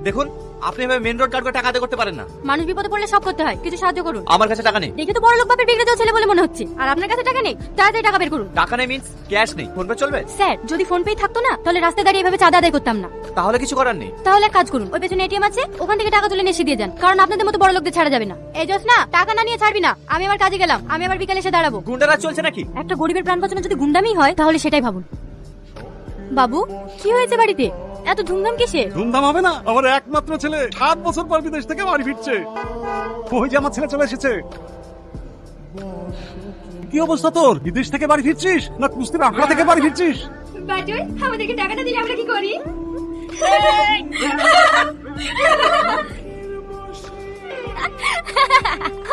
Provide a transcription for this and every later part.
দেখুন, আপনি এভাবে মেন রোড কাট করে টাকা আদায় করতে পারেন না। মানুষ বিপদে পড়লে সব করতে হয়, কিছু সাহায্য করুন। আমার কাছে টাকা নেই। দেখে তো বড় লোক বাপের বিগড়ে যাওয়া ছেলে বলে মনে হচ্ছে, আর আপনার কাছে টাকা নেই। তাড়াতাড়ি টাকা বের করুন। টাকা নেই মিন্স ক্যাশ নেই, ফোন পে চলবে? স্যার, যদি ফোন পে থাকতো না তাহলে রাস্তায় দাঁড়িয়ে এভাবে চাঁদা আদায় করতাম না। তাহলে কিছু করার নেই। তাহলে এক কাজ করুন, ওই পেছনে এটিএম আছে, ওখান থেকে টাকা তুলে নেশে দিয়ে যান, কারণ আপনাদের মতো বড় লোকদের ছাড়া যাবে না। এই জোসনা, টাকা না নিয়ে ছাড়বি না। আমি আবার কাজে গেলাম, আমি আবার বিকালে এসে দাঁড়াবো। গুন্ডারাজ চলছে নাকি? একটা গরিবের প্রাণ বাঁচানো যদি গুন্ডামি হয় তাহলে সেটাই ভাবুন। বাবু, কি হয়েছে বাড়িতে? এত ধুমধাম কিসে? ধুমধাম হবে না? আমার একমাত্র ছেলে 7 বছর পর বিদেশ থেকে বাড়ি ফিরছে। ওই যে আমার ছেলে চলে এসেছে। কি অবস্থা তোর? বিদেশ থেকে বাড়ি ফিরছিস না কুস্তির আখড়া থেকে বাড়ি ফিরছিস? বাজুই, আমাদেরকে টাকাটা দিলে আমরা কি করি?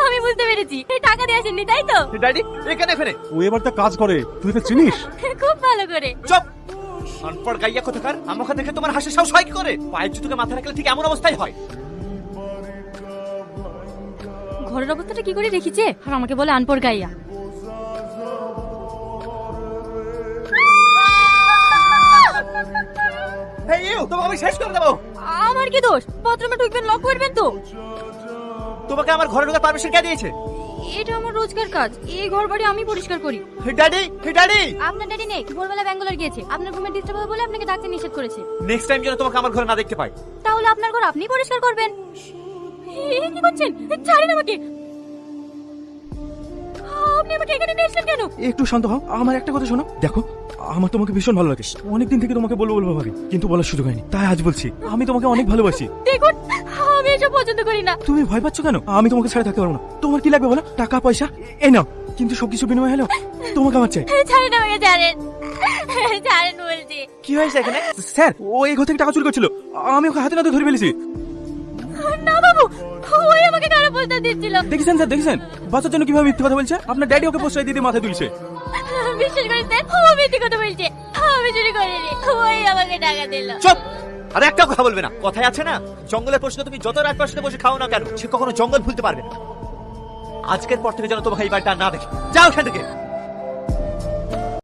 আমি বুঝতে পেরেছি, টাকা দিয়ে আসেননি তাই তো? ড্যাডি এখানে এখানে। ও এবার তা কাজ করে, তুই তো চিনিস। খুব ভালো করে। চুপ! আনপড় গাইয়া কোথাকার, আমাকে দেখে তোমার হাসির সাহস হয় কি করে? পায়ের জুতোকে মাথা রাখলে ঠিক এমন অবস্থাই হয়। ঘরের অবস্থাটা কি করে রেখেছে, আর আমাকে বলে আনপড় গাইয়া। এই ইউ, তোমাকে আমি শেষ করে দেবো। আমার কি দোষ? বাথরুমে ঢুকবেন, লক করবেন তো? তোমাকে আমার ঘরে ঢোকার পারমিশন কে দিয়েছে? এটা আমার রোজকার কাজ, এই ঘর বাড়ি আমি পরিষ্কার করি। Daddy, daddy! আপনার ড্যাডি নেই, ভোরবেলা ব্যাঙ্গালোর গিয়েছে। আপনার ঘুমের ডিস্টার্ব হবে বলে আপনাকে ডাকতে নিষেধ করেছে। নেক্সট টাইম যেন তোমাকে আমার ঘরে না দেখতে পাই। তাহলে আপনার ঘর আপনি পরিষ্কার করবেন। কি করছেন? ছাড়েন আমাকে। আপনি আমাকে এখানে নিয়ে এসেছেন কেন? একটু শান্ত হও, আমার একটা কথা শোনো। দেখো, আমার তোমাকে ভীষণ ভালো লাগে, অনেকদিন থেকে তোমাকে বলবো বলবো ভাবি, কিন্তু বলার সুযোগ হয়নি, তাই আজ বলছি। আমি তোমাকে অনেক ভালোবাসি। দেখুন, আমি এসব পছন্দ করি না। তুমি ভয় পাচ্ছ কেন? আমি তোমাকে ছাড়া থাকতে পারবো না। তোমার কি লাগবে বলো? টাকা পয়সা এই নাও, কিন্তু সবকিছু বিনিময় হলো তোমাকে আমার চাই। ছাড়েন আমাকে, ছাড়েন, ছাড়েন বলছি। কি হয়েছে এখানে? স্যার, ও এই ঘর থেকে টাকা চুরি করছিল, আমি ওকে হাতে নাতে ধরে ফেলেছি। না বাবু, ওই আমাকে খারাপ বলতে দিচ্ছিল। দেখেছেন স্যার, দেখেছেন বাচ্চার জন্য কিভাবে মিথ্যে কথা বলছে? আপনার ড্যাডি ওকে পোস্টার দিয়ে মাথায় তুলছে। বিশ্বাস করেন স্যার, ও মিথ্যে কথা বলছে। আমি চুরি করিনি, ওই আমাকে টাকা দিল। চুপ! আরে একটা কথা বলবে না? কথায় আছে না, জঙ্গলের প্রশ্ন তুমি যত রাত পাশে বসে খাও না কেন, সে কখনো জঙ্গল ভুলতে পারবে না। আজকের পর থেকে যেন তোমাকে এই বাড়িটা না দেখে। যাও এখান থেকে।